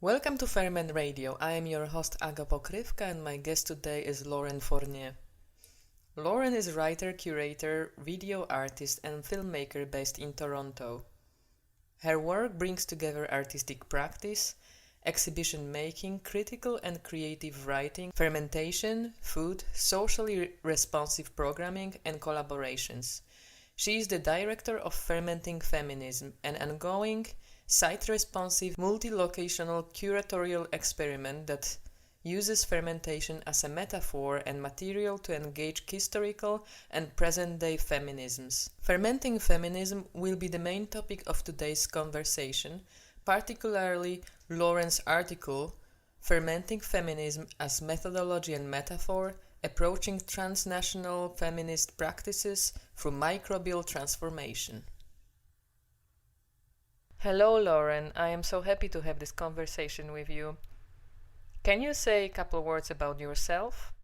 Welcome to Ferment Radio. I am your host Aga Pokrywka and my guest today is Lauren Fournier. Lauren is a writer, curator, video artist and filmmaker based in Toronto. Her work brings together artistic practice, exhibition making, critical and creative writing, fermentation, food, socially responsive programming and collaborations. She is the director of Fermenting Feminism, an ongoing site-responsive, multi-locational curatorial experiment that uses fermentation as a metaphor and material to engage historical and present-day feminisms. Fermenting Feminism will be the main topic of today's conversation, particularly Lauren's article, Fermenting Feminism as Methodology and Metaphor, Approaching Transnational Feminist Practices Through Microbial Transformation. Hello, Lauren. I am so happy to have this conversation with you. Can you say a couple of words about yourself?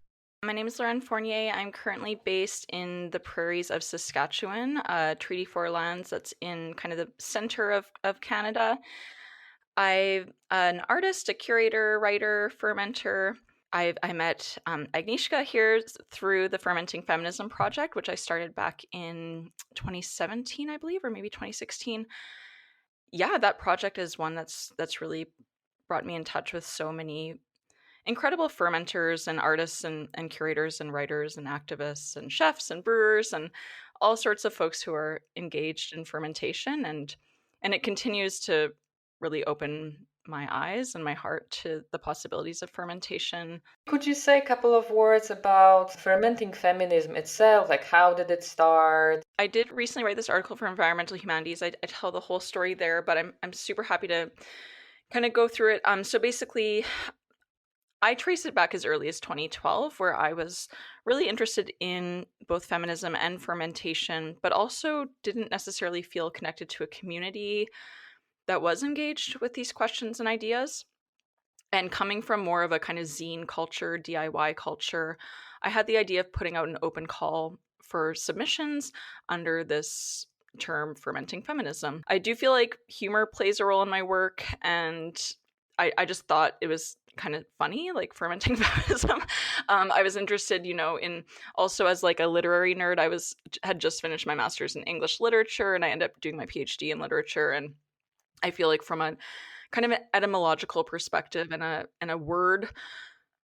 My name is Lauren Fournier. I'm currently based in the prairies of Saskatchewan, Treaty 4 lands that's in kind of the center of Canada. I'm an artist, a curator, writer, fermenter. I met Agnieszka here through the Fermenting Feminism project, which I started back in 2017, I believe, or maybe 2016. Yeah, that project is one that's really brought me in touch with so many incredible fermenters and artists and curators and writers and activists and chefs and brewers and all sorts of folks who are engaged in fermentation. And it continues to really open my eyes and my heart to the possibilities of fermentation. Could you say a couple of words about fermenting feminism itself? Like, how did it start? I did recently write this article for Environmental Humanities. I tell the whole story there, but I'm super happy to kind of go through it. So basically, I trace it back as early as 2012, where I was really interested in both feminism and fermentation, but also didn't necessarily feel connected to a community that was engaged with these questions and ideas. And coming from more of a kind of zine culture, DIY culture, I had the idea of putting out an open call for submissions under this term, fermenting feminism. I do feel like humor plays a role in my work, and I just thought it was kind of funny, like fermenting feminism. I was interested, in also as like a literary nerd. had just finished my master's in English literature, and I ended up doing my PhD in literature. And I feel like from a kind of an etymological perspective and a word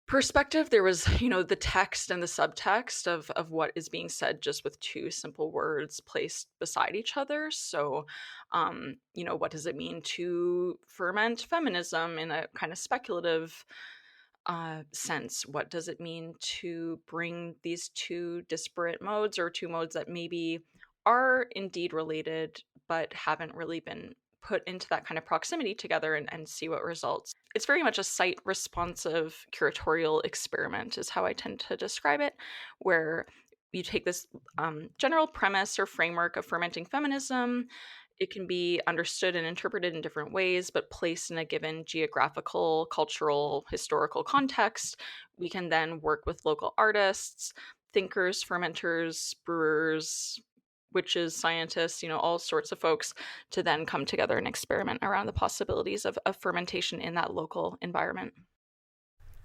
perspective, there was, the text and the subtext of what is being said just with two simple words placed beside each other. So, what does it mean to ferment feminism in a kind of speculative sense? What does it mean to bring these two disparate modes, or two modes that maybe are indeed related but haven't really been put into that kind of proximity together and see what results? It's very much a site-responsive curatorial experiment is how I tend to describe it, where you take this general premise or framework of fermenting feminism. It can be understood and interpreted in different ways, but placed in a given geographical, cultural, historical context. We can then work with local artists, thinkers, fermenters, brewers, witches, scientists, all sorts of folks, to then come together and experiment around the possibilities of fermentation in that local environment.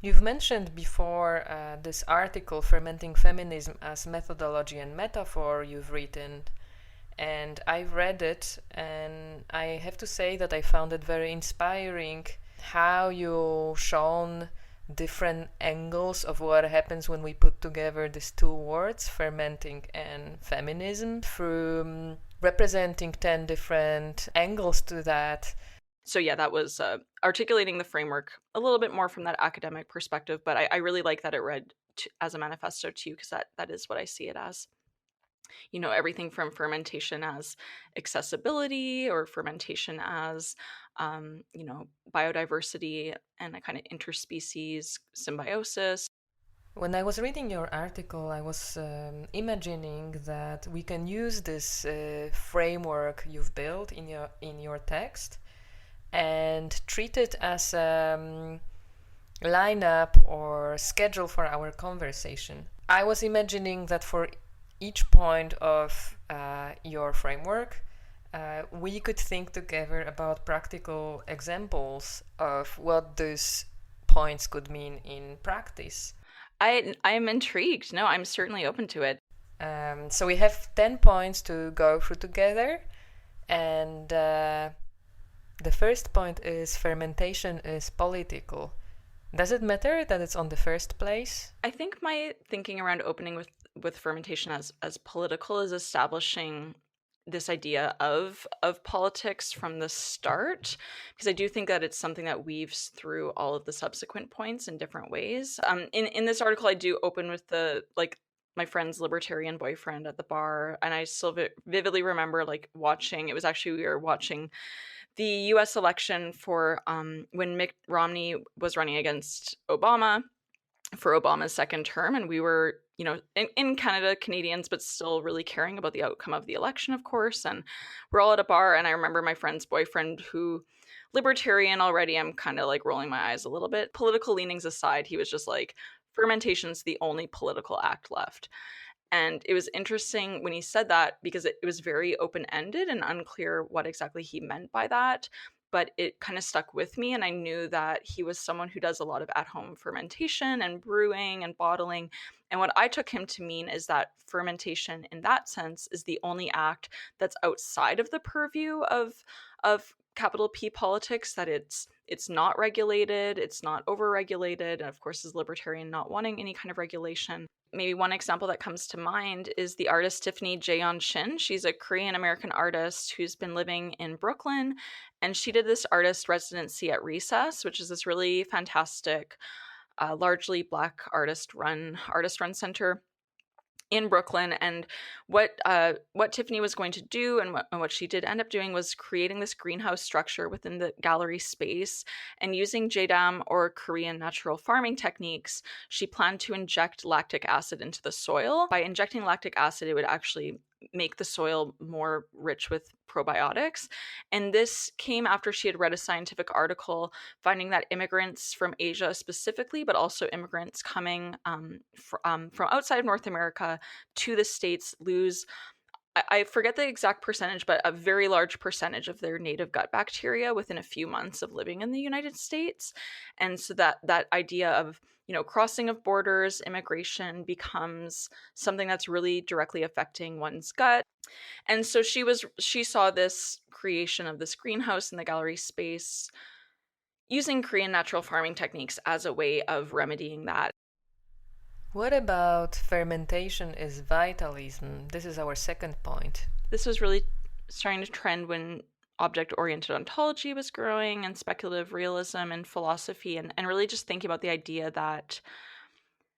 You've mentioned before this article, Fermenting Feminism as Methodology and Metaphor, you've written, and I've read it, and I have to say that I found it very inspiring how you shown different angles of what happens when we put together these two words, fermenting and feminism, through representing 10 different angles to that. So yeah, that was articulating the framework a little bit more from that academic perspective, but I really like that it read as a manifesto too, because that is what I see it as. Everything from fermentation as accessibility, or fermentation as, biodiversity and a kind of interspecies symbiosis. When I was reading your article, I was imagining that we can use this framework you've built in your text and treat it as a lineup or schedule for our conversation. I was imagining that for each point of your framework, We could think together about practical examples of what those points could mean in practice. I'm intrigued. No, I'm certainly open to it. So we have 10 points to go through together, and the first point is fermentation is political. Does it matter that it's on the first place? I think my thinking around opening with fermentation as political is establishing this idea of politics from the start, because I do think that it's something that weaves through all of the subsequent points in different ways. In this article, I do open with the my friend's libertarian boyfriend at the bar, and I still vividly remember watching. It was actually we were watching the U.S. election for when Mitt Romney was running against Obama for Obama's second term, and we were, in Canada, Canadians, but still really caring about the outcome of the election, of course. And we're all at a bar, and I remember my friend's boyfriend, who, libertarian already, I'm kind of rolling my eyes a little bit. Political leanings aside, he was just like, fermentation's the only political act left. And it was interesting when he said that, because it was very open-ended and unclear what exactly he meant by that. But it kind of stuck with me, and I knew that he was someone who does a lot of at-home fermentation and brewing and bottling. And what I took him to mean is that fermentation, in that sense, is the only act that's outside of the purview of capital P politics, that it's not regulated, it's not over-regulated, and of course, as libertarian, not wanting any kind of regulation. Maybe one example that comes to mind is the artist Tiffany Jaeon Shin. She's a Korean-American artist who's been living in Brooklyn, and she did this artist residency at Recess, which is this really fantastic, largely Black artist-run center in Brooklyn. And what Tiffany was going to do, and what she did end up doing, was creating this greenhouse structure within the gallery space, and using JDAM, or Korean natural farming techniques. She planned to inject lactic acid into the soil. By injecting lactic acid, it would actually make the soil more rich with probiotics. And this came after she had read a scientific article finding that immigrants from Asia specifically, but also immigrants coming from outside of North America to the States, lose, I forget the exact percentage, but a very large percentage of their native gut bacteria within a few months of living in the United States. And so that idea of, crossing of borders, immigration, becomes something that's really directly affecting one's gut. And so she saw this creation of this greenhouse in the gallery space using Korean natural farming techniques as a way of remedying that. What about fermentation is vitalism? This is our second point. This was really starting to trend when object-oriented ontology was growing, and speculative realism and philosophy, and really just thinking about the idea that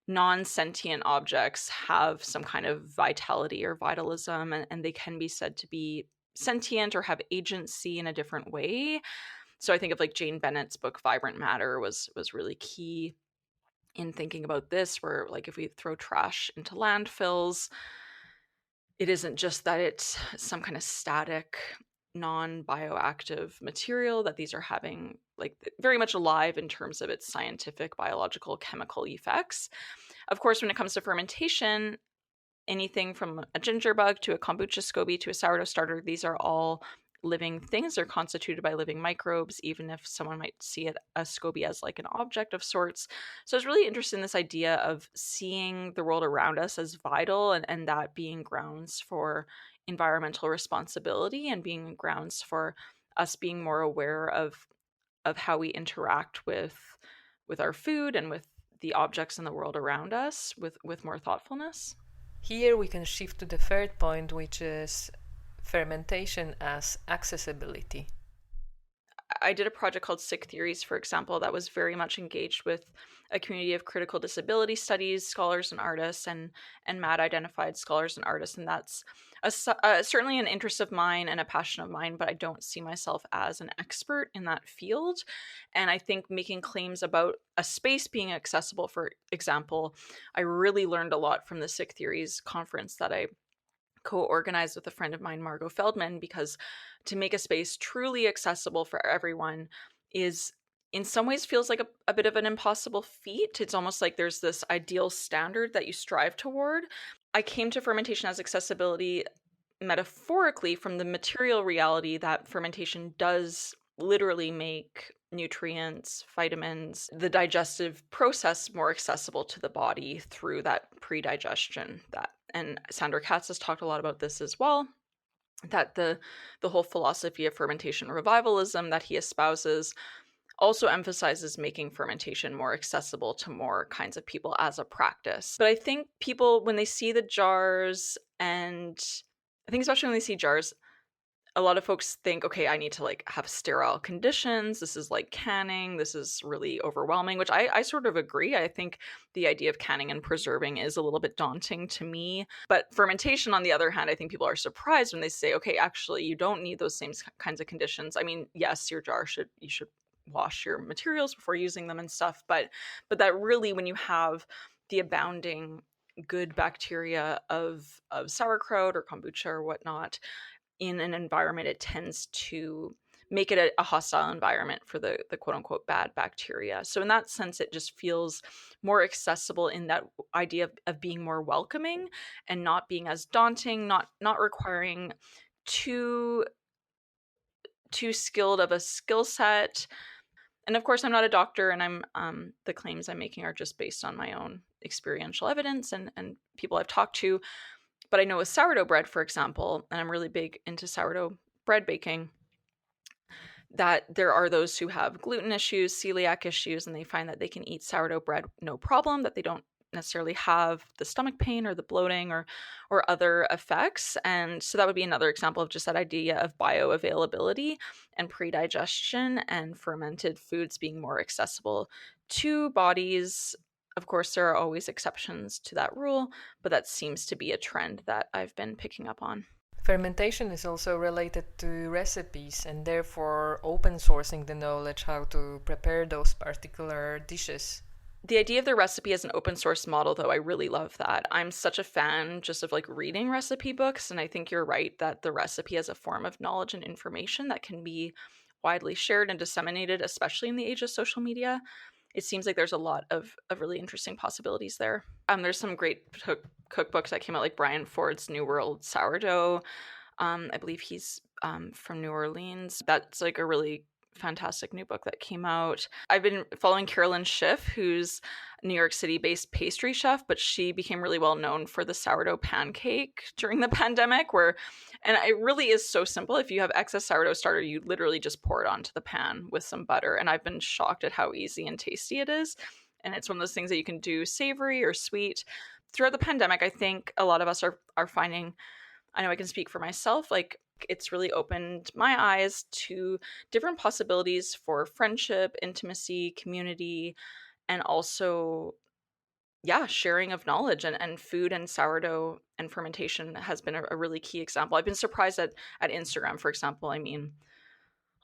non-sentient objects have some kind of vitality or vitalism, and they can be said to be sentient or have agency in a different way. So I think of Jane Bennett's book Vibrant Matter was really key in thinking about this, where if we throw trash into landfills, it isn't just that it's some kind of static, non-bioactive material, that these are having very much alive in terms of its scientific, biological, chemical effects. Of course, when it comes to fermentation, anything from a ginger bug to a kombucha SCOBY to a sourdough starter, these are all living things. Are constituted by living microbes, even if someone might see it, a SCOBY, as an object of sorts. So I was really interested in this idea of seeing the world around us as vital, and that being grounds for environmental responsibility, and being grounds for us being more aware of how we interact with our food and with the objects in the world around us with more thoughtfulness. Here we can shift to the third point, which is fermentation as accessibility. I did a project called Sick Theories, for example, that was very much engaged with a community of critical disability studies scholars and artists, and MAD identified scholars and artists. And that's certainly an interest of mine and a passion of mine, but I don't see myself as an expert in that field. And I think making claims about a space being accessible, for example, I really learned a lot from the Sick Theories conference that I co-organized with a friend of mine, Margot Feldman, because to make a space truly accessible for everyone is, in some ways, feels like a bit of an impossible feat. It's almost like there's this ideal standard that you strive toward. I came to fermentation as accessibility metaphorically from the material reality that fermentation does literally make nutrients, vitamins, the digestive process more accessible to the body through that pre-digestion. And Sandra Katz has talked a lot about this as well, that the whole philosophy of fermentation revivalism that he espouses also emphasizes making fermentation more accessible to more kinds of people as a practice. But I think people, when they see the jars, and I think especially when they see jars, a lot of folks think, okay, I need to like have sterile conditions. This is like canning. This is really overwhelming, which I sort of agree. I think the idea of canning and preserving is a little bit daunting to me. But fermentation, on the other hand, I think people are surprised when they say, okay, actually, you don't need those same kinds of conditions. I mean, yes, you should wash your materials before using them and stuff. But that really, when you have the abounding good bacteria of sauerkraut or kombucha or whatnot in an environment, it tends to make it a hostile environment for the quote unquote bad bacteria. So in that sense, it just feels more accessible in that idea of being more welcoming and not being as daunting, not requiring too skilled of a skill set. And of course, I'm not a doctor, and I'm the claims I'm making are just based on my own experiential evidence and people I've talked to. But I know with sourdough bread, for example, and I'm really big into sourdough bread baking, that there are those who have gluten issues, celiac issues, and they find that they can eat sourdough bread no problem, that they don't necessarily have the stomach pain or the bloating or other effects. And so that would be another example of just that idea of bioavailability and pre-digestion and fermented foods being more accessible to bodies. Of course, there are always exceptions to that rule, but that seems to be a trend that I've been picking up on. Fermentation is also related to recipes and therefore open sourcing the knowledge how to prepare those particular dishes. The idea of the recipe as an open source model, though, I really love that. I'm such a fan just of like reading recipe books, and I think you're right that the recipe is a form of knowledge and information that can be widely shared and disseminated, especially in the age of social media. It seems like there's a lot of really interesting possibilities there. There's some great cookbooks that came out, like Brian Ford's New World Sourdough. I believe he's from New Orleans. That's like a really fantastic new book that came out. I've been following Carolyn Schiff, who's a New York City-based pastry chef, but she became really well known for the sourdough pancake during the pandemic, and it really is so simple. If you have excess sourdough starter, you literally just pour it onto the pan with some butter, and I've been shocked at how easy and tasty it is. And it's one of those things that you can do savory or sweet. Throughout the pandemic, I think a lot of us are finding, I know I can speak for myself, like it's really opened my eyes to different possibilities for friendship, intimacy, community, and also, sharing of knowledge. And food and sourdough and fermentation has been a really key example. I've been surprised at Instagram, for example. I mean,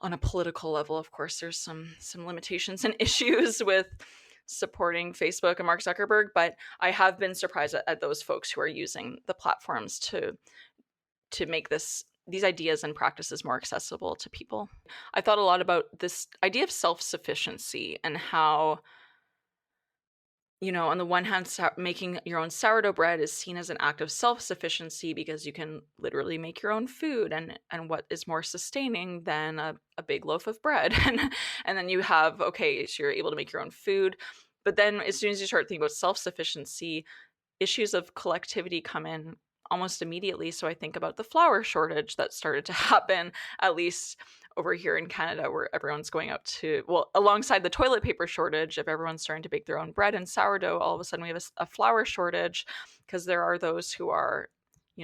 on a political level, of course, there's some limitations and issues with supporting Facebook and Mark Zuckerberg, but I have been surprised at those folks who are using the platforms to make these ideas and practices more accessible to people. I thought a lot about this idea of self-sufficiency and how, on the one hand, making your own sourdough bread is seen as an act of self-sufficiency because you can literally make your own food, and what is more sustaining than a big loaf of bread. And then you have, okay, so you're able to make your own food. But then as soon as you start thinking about self-sufficiency, issues of collectivity come in almost immediately. So I think about the flour shortage that started to happen, at least over here in Canada, where everyone's going out to, alongside the toilet paper shortage, if everyone's starting to bake their own bread and sourdough, all of a sudden we have a flour shortage, because there are those who are,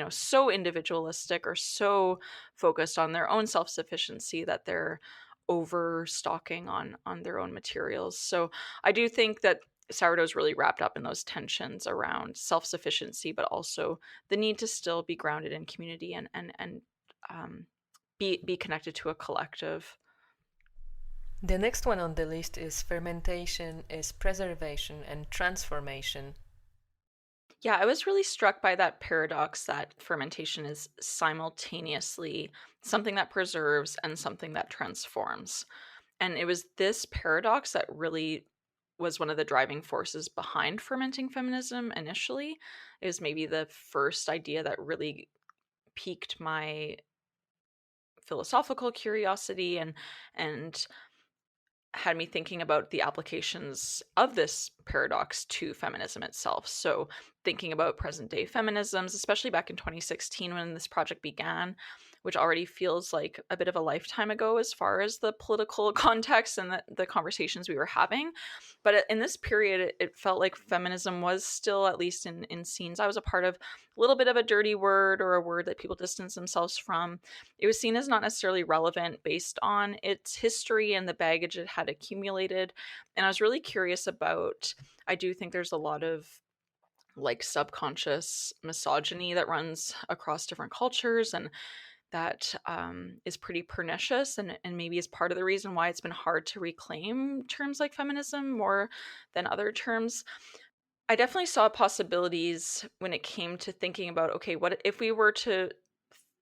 so individualistic or so focused on their own self-sufficiency that they're overstocking on their own materials. So I do think that sourdough is really wrapped up in those tensions around self-sufficiency, but also the need to still be grounded in community and be connected to a collective. The next one on the list is fermentation is preservation and transformation. Yeah, I was really struck by that paradox that fermentation is simultaneously something that preserves and something that transforms. And it was this paradox that really was one of the driving forces behind fermenting feminism initially. It was maybe the first idea that really piqued my philosophical curiosity and had me thinking about the applications of this paradox to feminism itself. So thinking about present day feminisms, especially back in 2016 when this project began, which already feels like a bit of a lifetime ago as far as the political context and the conversations we were having. But in this period, it felt like feminism was still, at least in scenes I was a part of, a little bit of a dirty word, or a word that people distance themselves from. It was seen as not necessarily relevant based on its history and the baggage it had accumulated. And I was really curious about, I do think there's a lot of like subconscious misogyny that runs across different cultures, and that is pretty pernicious, and maybe is part of the reason why it's been hard to reclaim terms like feminism more than other terms. I definitely saw possibilities when it came to thinking about, okay, what if we were to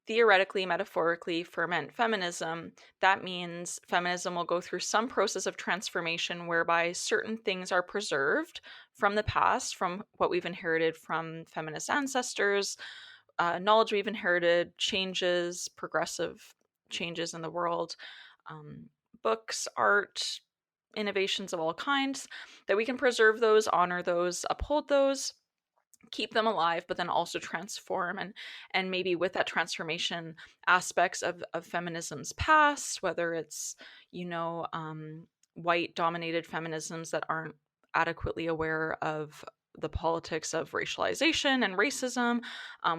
theoretically, metaphorically ferment feminism? That means feminism will go through some process of transformation whereby certain things are preserved from the past, from what we've inherited from feminist ancestors, knowledge we've inherited, changes, progressive changes in the world, books, art, innovations of all kinds, that we can preserve those, honor those, uphold those, keep them alive, but then also transform, and maybe with that transformation, aspects of feminism's past, whether it's, white dominated feminisms that aren't adequately aware of the politics of racialization and racism,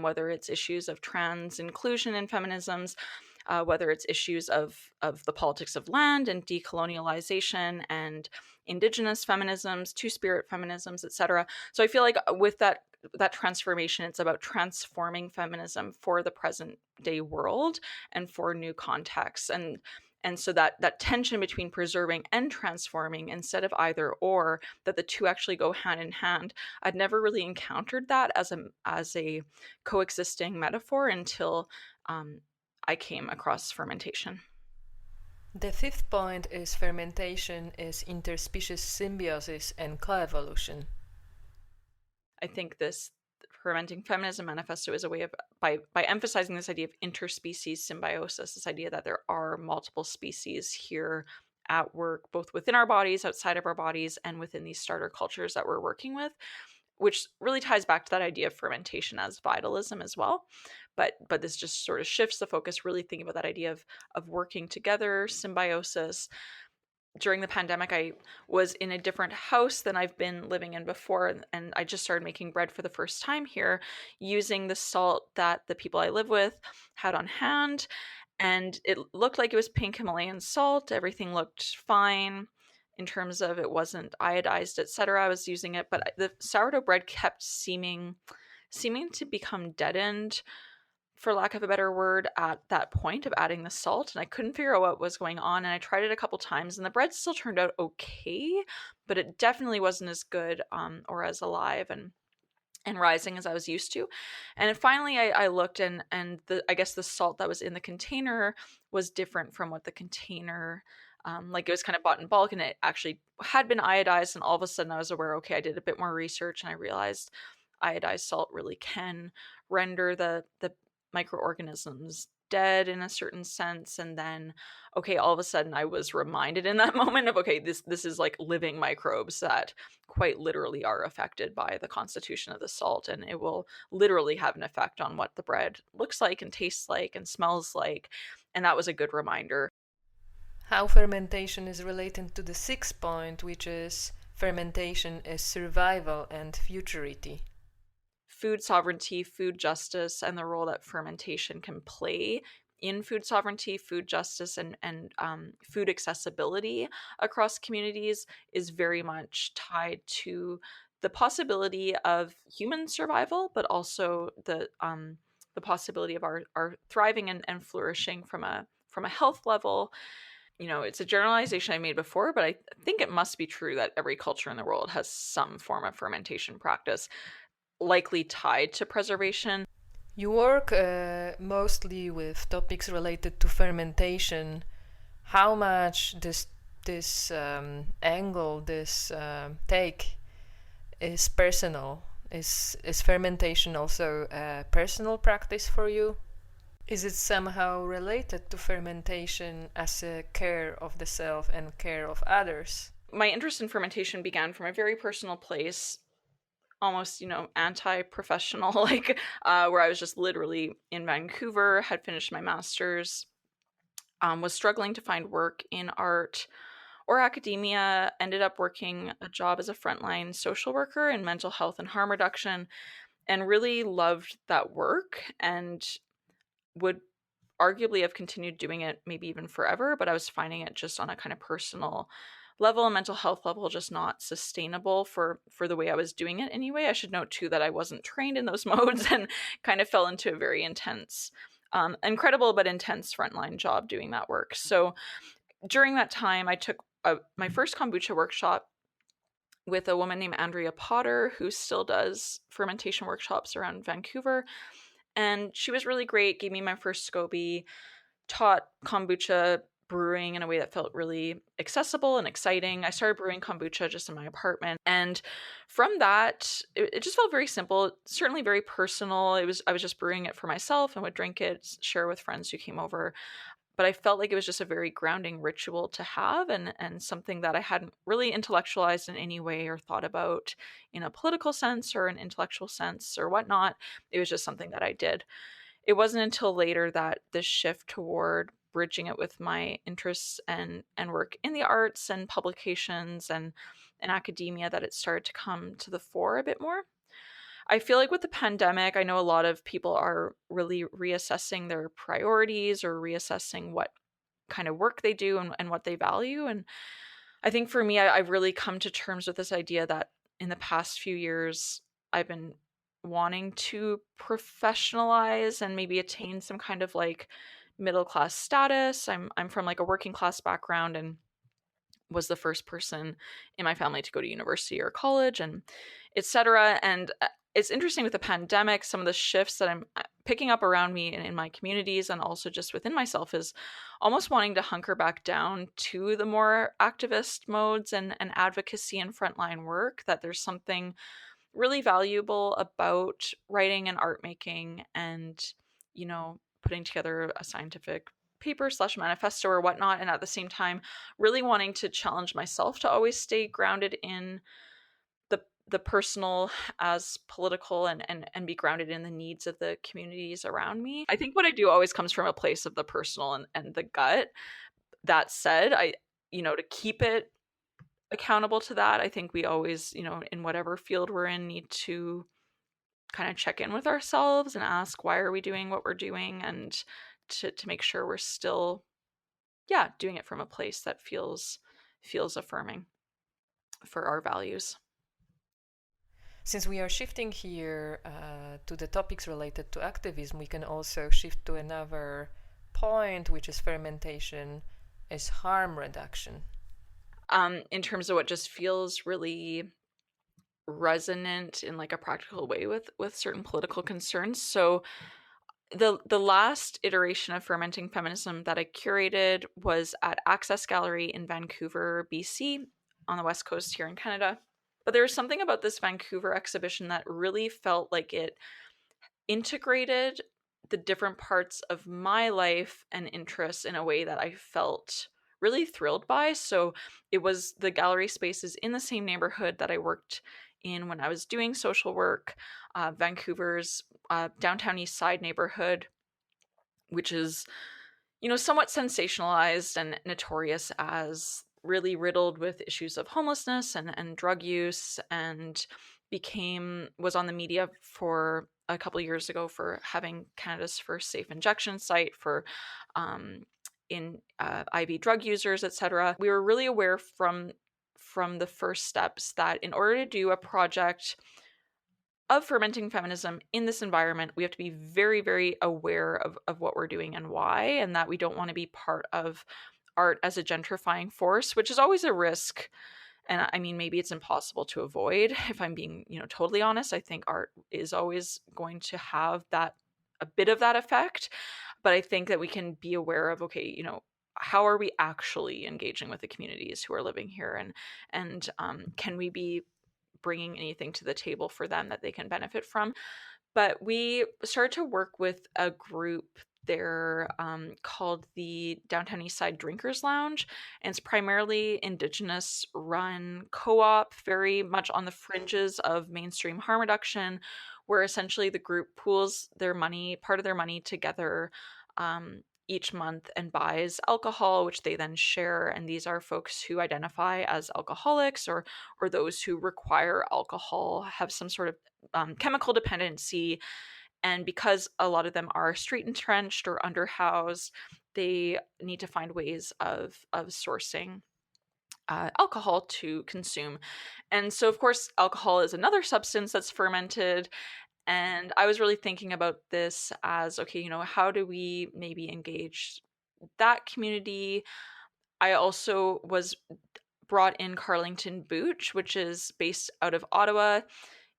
whether it's issues of trans inclusion in feminisms, whether it's issues of the politics of land and decolonialization and indigenous feminisms, two-spirit feminisms, etc. So I feel like with that transformation, it's about transforming feminism for the present day world and for new contexts. And so that tension between preserving and transforming instead of either or, that the two actually go hand in hand. I'd never really encountered that as a coexisting metaphor until I came across fermentation. The fifth point is fermentation is interspecies symbiosis and coevolution. I think this Fermenting Feminism Manifesto is a way of, by emphasizing this idea of interspecies symbiosis, this idea that there are multiple species here at work, both within our bodies, outside of our bodies, and within these starter cultures that we're working with, which really ties back to that idea of fermentation as vitalism as well. But this just sort of shifts the focus, really thinking about that idea of working together, symbiosis. During the pandemic, I was in a different house than I've been living in before, and I just started making bread for the first time here using the salt that the people I live with had on hand. And it looked like it was pink Himalayan salt. Everything looked fine in terms of it wasn't iodized, etc. I was using it, but the sourdough bread kept seeming to become deadened, for lack of a better word, at that point of adding the salt, and I couldn't figure out what was going on, and I tried it a couple times, and the bread still turned out okay, but it definitely wasn't as good or as alive and rising as I was used to. And finally I looked, and I guess the salt that was in the container was different from what the container, like it was kind of bought in bulk, and it actually had been iodized, and all of a sudden I was aware, okay, I did a bit more research, and I realized iodized salt really can render the microorganisms dead in a certain sense. And then, okay, all of a sudden I was reminded in that moment of, okay, this is like living microbes that quite literally are affected by the constitution of the salt, and it will literally have an effect on what the bread looks like and tastes like and smells like. And that was a good reminder. How fermentation is related to the sixth point, which is fermentation is survival and futurity. Food sovereignty, food justice, and the role that fermentation can play in food sovereignty, food justice, and food accessibility across communities is very much tied to the possibility of human survival, but also the possibility of our thriving and flourishing from a health level. It's a generalization I made before, but I think it must be true that every culture in the world has some form of fermentation practice, likely tied to preservation. You work mostly with topics related to fermentation. How much this angle, this take is personal? Is fermentation also a personal practice for you? Is it somehow related to fermentation as a care of the self and care of others? My interest in fermentation began from a very personal place, almost, anti-professional, where I was just literally in Vancouver, had finished my master's, was struggling to find work in art or academia, ended up working a job as a frontline social worker in mental health and harm reduction, and really loved that work and would arguably have continued doing it maybe even forever, but I was finding it just on a kind of personal level, mental health level, just not sustainable for the way I was doing it anyway. I should note too that I wasn't trained in those modes and kind of fell into a very intense, incredible but intense frontline job doing that work. So during that time, I took my first kombucha workshop with a woman named Andrea Potter, who still does fermentation workshops around Vancouver. And she was really great, gave me my first SCOBY, taught kombucha brewing in a way that felt really accessible and exciting. I started brewing kombucha just in my apartment. And from that, it just felt very simple, certainly very personal. I was just brewing it for myself and would drink it, share with friends who came over. But I felt like it was just a very grounding ritual to have, and something that I hadn't really intellectualized in any way or thought about in a political sense or an intellectual sense or whatnot. It was just something that I did. It wasn't until later that this shift toward bridging it with my interests and work in the arts and publications and academia that it started to come to the fore a bit more. I feel like with the pandemic, I know a lot of people are really reassessing their priorities or reassessing what kind of work they do and what they value. And I think for me, I've really come to terms with this idea that in the past few years, I've been wanting to professionalize and maybe attain some kind of like middle class status. I'm from like a working class background and was the first person in my family to go to university or college and etc. And it's interesting with the pandemic, some of the shifts that I'm picking up around me and in my communities and also just within myself is almost wanting to hunker back down to the more activist modes and advocacy and frontline work, that there's something really valuable about writing and art making and, putting together a scientific paper slash manifesto or whatnot. And at the same time, really wanting to challenge myself to always stay grounded in the personal as political and be grounded in the needs of the communities around me. I think what I do always comes from a place of the personal and the gut. That said, to keep it accountable to that, I think we always, in whatever field we're in, need to kind of check in with ourselves and ask, why are we doing what we're doing? And to make sure we're still, doing it from a place that feels affirming for our values. Since we are shifting here to the topics related to activism, we can also shift to another point, which is fermentation as harm reduction. In terms of what just feels really resonant in like a practical way with certain political concerns. So the last iteration of Fermenting Feminism that I curated was at Access Gallery in Vancouver, BC, on the West Coast here in Canada. But there was something about this Vancouver exhibition that really felt like it integrated the different parts of my life and interests in a way that I felt really thrilled by. So it was the gallery spaces in the same neighborhood that I worked in when I was doing social work, Vancouver's downtown east side neighborhood, which is, somewhat sensationalized and notorious as really riddled with issues of homelessness and drug use, and was on the media for a couple of years ago for having Canada's first safe injection site for in IV drug users, etc. We were really aware from the first steps that in order to do a project of fermenting feminism in this environment, we have to be very, very aware of what we're doing and why, and that we don't want to be part of art as a gentrifying force, which is always a risk. And I mean, maybe it's impossible to avoid. If I'm being, totally honest, I think art is always going to have a bit of that effect. But I think that we can be aware of, okay, how are we actually engaging with the communities who are living here, and can we be bringing anything to the table for them that they can benefit from? But we started to work with a group They're called the Downtown Eastside Drinkers Lounge, and it's primarily Indigenous run co-op, very much on the fringes of mainstream harm reduction, where essentially the group pools their money, part of their money together each month and buys alcohol, which they then share. And these are folks who identify as alcoholics or those who require alcohol, have some sort of chemical dependency. And because a lot of them are street entrenched or underhoused, they need to find ways of sourcing alcohol to consume. And so, of course, alcohol is another substance that's fermented. And I was really thinking about this as, okay, how do we maybe engage that community? I also was brought in Carlington Booch, which is based out of Ottawa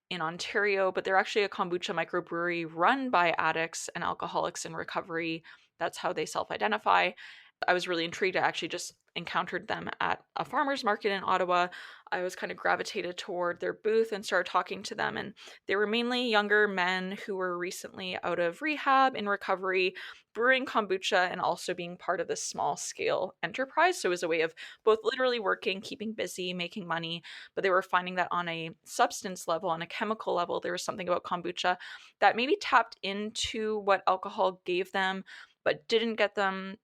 in Ontario, but they're actually a kombucha microbrewery run by addicts and alcoholics in recovery. That's how they self-identify. I was really intrigued. I actually just encountered them at a farmer's market in Ottawa. I was kind of gravitated toward their booth and started talking to them. And they were mainly younger men who were recently out of rehab, in recovery, brewing kombucha, and also being part of this small scale enterprise. So it was a way of both literally working, keeping busy, making money, but they were finding that on a substance level, on a chemical level, there was something about kombucha that maybe tapped into what alcohol gave them, but didn't get them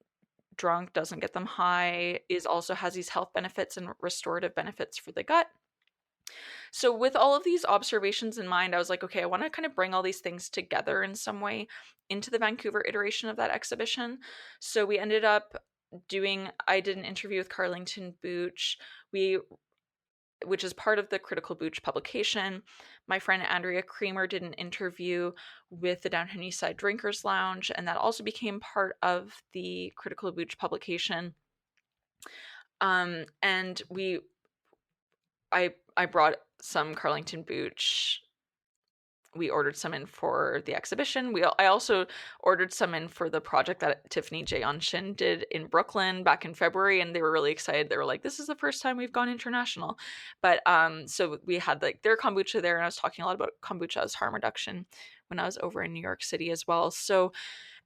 drunk, doesn't get them high, is also has these health benefits and restorative benefits for the gut. So with all of these observations in mind, I was like, okay, I want to kind of bring all these things together in some way into the Vancouver iteration of that exhibition. So we ended up I did an interview with Carlington Booch, which is part of the Critical Booch publication. My friend Andrea Creamer did an interview with the Downtown Eastside Drinkers Lounge, and that also became part of the Critical Booch publication. And I brought some Carlington Booch. We ordered some in for the exhibition. I also ordered some in for the project that Tiffany J. Unshin did in Brooklyn back in February, and they were really excited. They were like, "This is the first time we've gone international." But so we had like their kombucha there, and I was talking a lot about kombucha as harm reduction when I was over in New York City as well. So,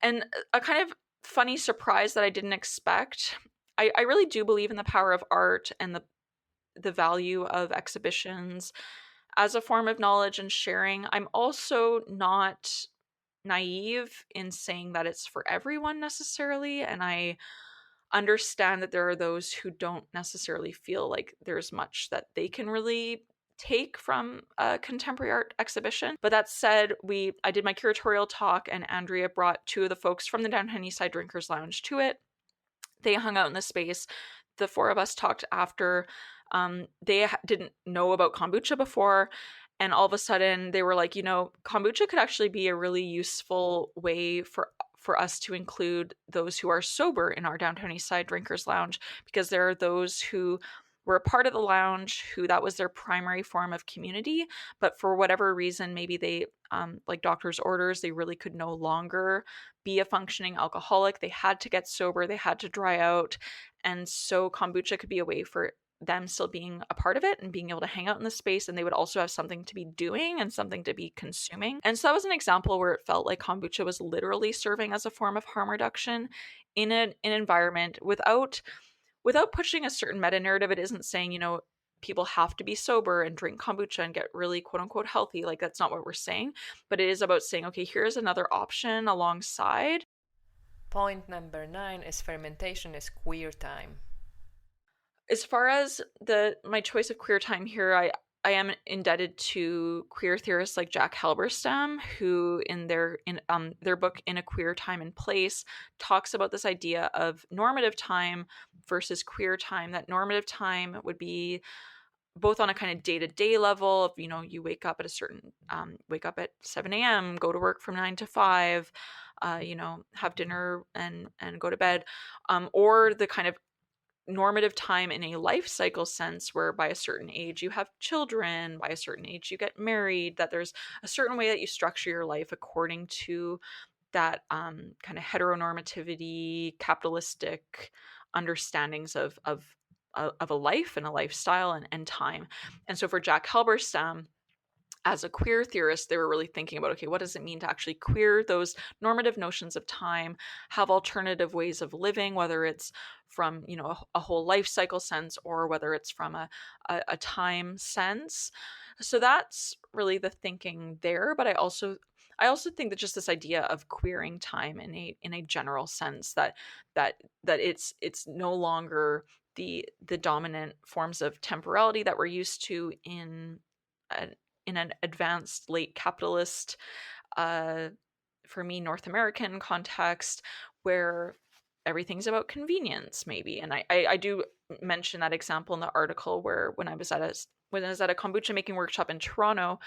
and a kind of funny surprise that I didn't expect. I really do believe in the power of art and the value of exhibitions as a form of knowledge and sharing. I'm also not naive in saying that it's for everyone necessarily, and I understand that there are those who don't necessarily feel like there's much that they can really take from a contemporary art exhibition. But that said, I did my curatorial talk, and Andrea brought two of the folks from the Downtown Eastside Drinkers Lounge to it. They hung out in the space. The four of us talked after. They didn't know about kombucha before, and all of a sudden they were like, kombucha could actually be a really useful way for us to include those who are sober in our Downtown Eastside Drinkers Lounge, because there are those who were a part of the lounge who that was their primary form of community, but for whatever reason, maybe they like doctor's orders, they really could no longer be a functioning alcoholic. They had to get sober, they had to dry out, and so kombucha could be a way for them still being a part of it and being able to hang out in the space, and they would also have something to be doing and something to be consuming. And so that was an example where it felt like kombucha was literally serving as a form of harm reduction in an environment without pushing a certain meta narrative. It isn't saying, people have to be sober and drink kombucha and get really quote unquote healthy. Like, that's not what we're saying, but it is about saying, okay, here's another option alongside. Point number 9 is fermentation is queer time. As far as my choice of queer time here, I am indebted to queer theorists like Jack Halberstam, who in their book In a Queer Time and Place talks about this idea of normative time versus queer time. That normative time would be both on a kind of day-to-day level of, you wake up at wake up at 7 a.m., go to work from 9 to 5, have dinner and go to bed, or the kind of normative time in a life cycle sense, where by a certain age you have children, by a certain age you get married, that there's a certain way that you structure your life according to that kind of heteronormativity, capitalistic understandings of a life and a lifestyle and time. And so for Jack Halberstam, as a queer theorist, they were really thinking about, okay, what does it mean to actually queer those normative notions of time, have alternative ways of living, whether it's from, a whole life cycle sense, or whether it's from a time sense. So that's really the thinking there. But I also think that just this idea of queering time in a general sense, that it's no longer the dominant forms of temporality that we're used to in an advanced late capitalist, uh, for me, North American context, where everything's about convenience, maybe. And I do mention that example in the article, where when I was at a kombucha making workshop in Toronto,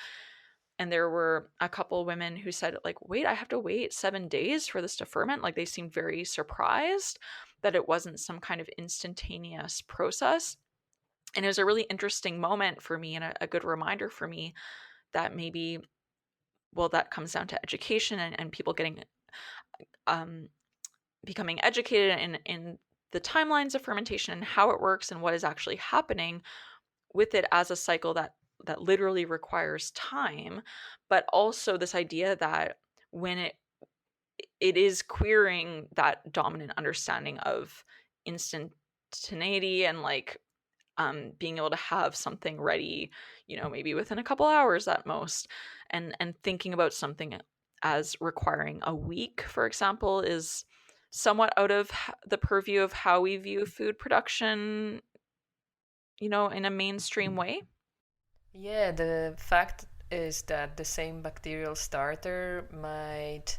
and there were a couple women who said, like, wait, I have to wait 7 days for this to ferment. Like, they seemed very surprised that it wasn't some kind of instantaneous process. And it was a really interesting moment for me, and a good reminder for me that maybe, well, that comes down to education, and people um, becoming educated in the timelines of fermentation and how it works and what is actually happening with it as a cycle that literally requires time, but also this idea that when it is queering that dominant understanding of instantaneity, and like, being able to have something ready, maybe within a couple hours at most, and thinking about something as requiring a week, for example, is somewhat out of the purview of how we view food production, in a mainstream way. Yeah, the fact is that the same bacterial starter might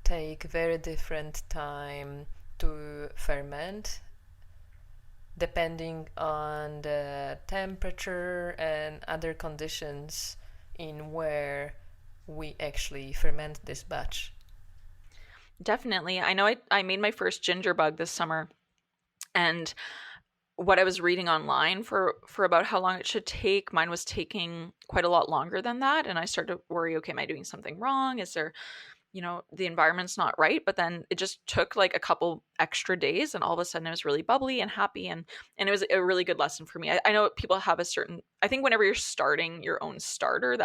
take very different time to ferment depending on the temperature and other conditions in where we actually ferment this batch. Definitely. I know I made my first ginger bug this summer, and what I was reading online for about how long it should take, mine was taking quite a lot longer than that. And I started to worry, okay, am I doing something wrong? Is there, the environment's not right? But then it just took like a couple extra days, and all of a sudden it was really bubbly and happy. And it was a really good lesson for me. I know people have I think whenever you're starting your own starter,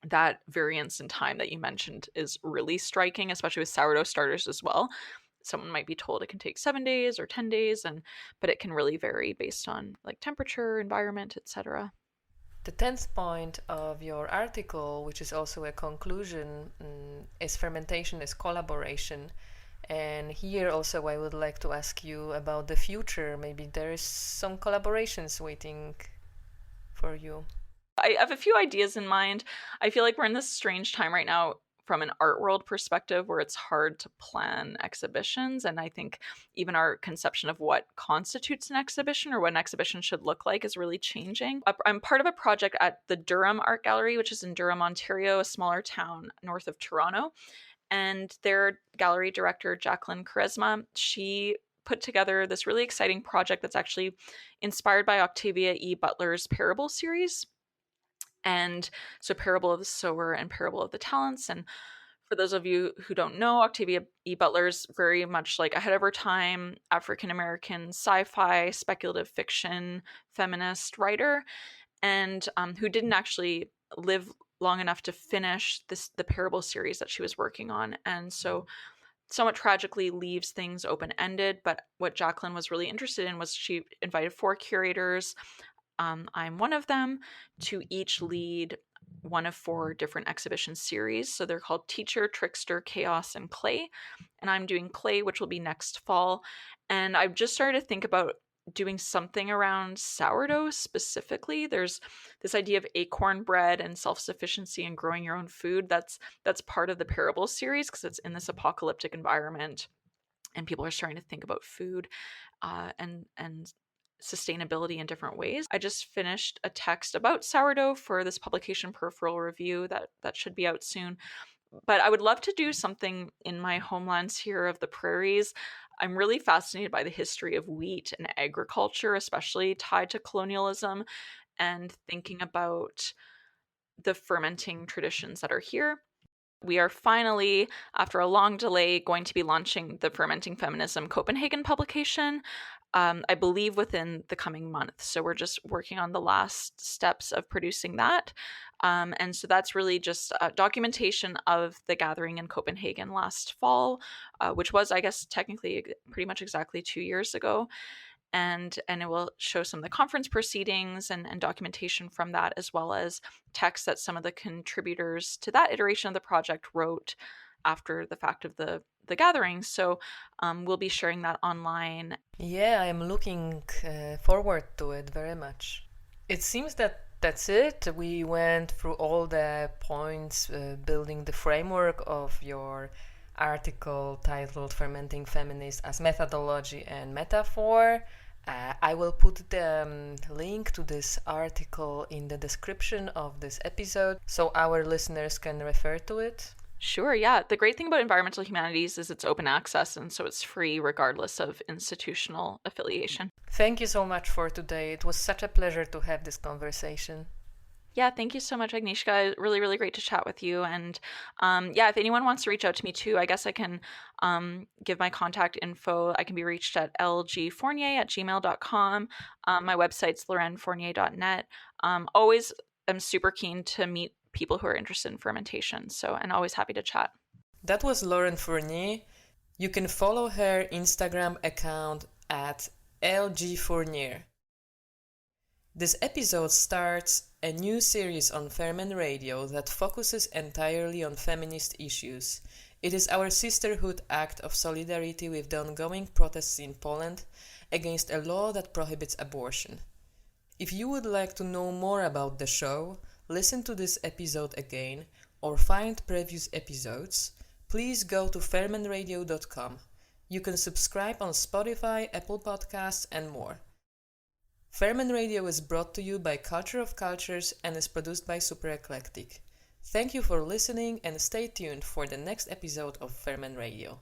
that variance in time that you mentioned is really striking, especially with sourdough starters as well. Someone might be told it can take 7 days or 10 days, but it can really vary based on like temperature, environment, etc. The 10th point of your article, which is also a conclusion, is fermentation is collaboration. And here also I would like to ask you about the future. Maybe there is some collaborations waiting for you. I have a few ideas in mind. I feel like we're in this strange time right now from an art world perspective, where it's hard to plan exhibitions. And I think even our conception of what constitutes an exhibition, or what an exhibition should look like, is really changing. I'm part of a project at the Durham Art Gallery, which is in Durham, Ontario, a smaller town north of Toronto. And their gallery director, Jacqueline Charisma, she put together this really exciting project that's actually inspired by Octavia E. Butler's Parable series. And so, Parable of the Sower and Parable of the Talents. And for those of you who don't know, Octavia E. Butler's very much like ahead of her time, African American sci-fi, speculative fiction, feminist writer, and who didn't actually live long enough to finish the Parable series that she was working on. And so, somewhat tragically, leaves things open-ended. But what Jacqueline was really interested in was, she invited 4 curators, I'm one of them, to each lead one of 4 different exhibition series. So they're called Teacher, Trickster, Chaos, and Clay. And I'm doing Clay, which will be next fall. And I've just started to think about doing something around sourdough specifically. There's this idea of acorn bread and self-sufficiency and growing your own food. That's part of the Parable series, because it's in this apocalyptic environment, and people are starting to think about food, and sustainability in different ways. I just finished a text about sourdough for this publication, Peripheral Review, that should be out soon. But I would love to do something in my homelands here of the prairies. I'm really fascinated by the history of wheat and agriculture, especially tied to colonialism, and thinking about the fermenting traditions that are here. We are finally, after a long delay, going to be launching the Fermenting Feminism Copenhagen publication, I believe within the coming month. So we're just working on the last steps of producing that. And so that's really just documentation of the gathering in Copenhagen last fall, which was, I guess, technically pretty much exactly 2 years ago. And it will show some of the conference proceedings and documentation from that, as well as text that some of the contributors to that iteration of the project wrote after the fact of the gathering. So we'll be sharing that online. Yeah, I'm looking forward to it very much. It seems that that's it. We went through all the points building the framework of your article titled Fermenting Feminist as Methodology and Metaphor. I will put the link to this article in the description of this episode so our listeners can refer to it. Sure, yeah. The great thing about environmental humanities is it's open access, and so it's free regardless of institutional affiliation. Thank you so much for today. It was such a pleasure to have this conversation. Yeah, thank you so much, Agnieszka. Really, really great to chat with you. And yeah, if anyone wants to reach out to me too, I guess I can give my contact info. I can be reached at lgfournier@gmail.com. My website's laurenfournier.net. Always am super keen to meet people who are interested in fermentation. And always happy to chat. That was Lauren Fournier. You can follow her Instagram account at lgfournier. This episode starts a new series on Ferment Radio that focuses entirely on feminist issues. It is our sisterhood act of solidarity with the ongoing protests in Poland against a law that prohibits abortion. If you would like to know more about the show, listen to this episode again, or find previous episodes, please go to fermentradio.com. You can subscribe on Spotify, Apple Podcasts, and more. Ferment Radio is brought to you by Culture of Cultures and is produced by Super Eclectic. Thank you for listening and stay tuned for the next episode of Ferment Radio.